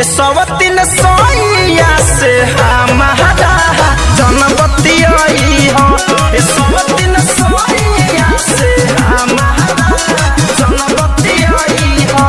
सवतीन सोइया से हमारा जनबती हो सवतीन सोइया से हमारा जनबती हो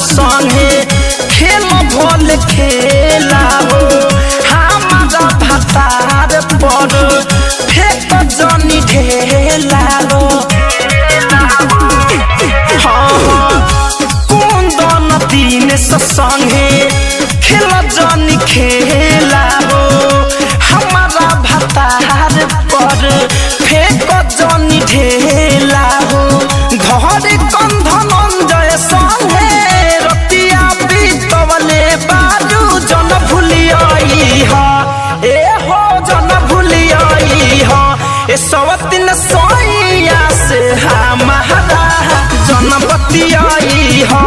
संगे खेल भोल खेला हो हमारा भतार पर फेंक जनी ढेला हो कुंदन दिन संगे खेल जनी खेला हो हमारा भतार पर फेंक जनी ढेला हो घर कंधन जय संगे बारू जन भूलियाई हा ए हो जन भूलियाई हा ए सवतीन सोइया से हमारा जनबती हा।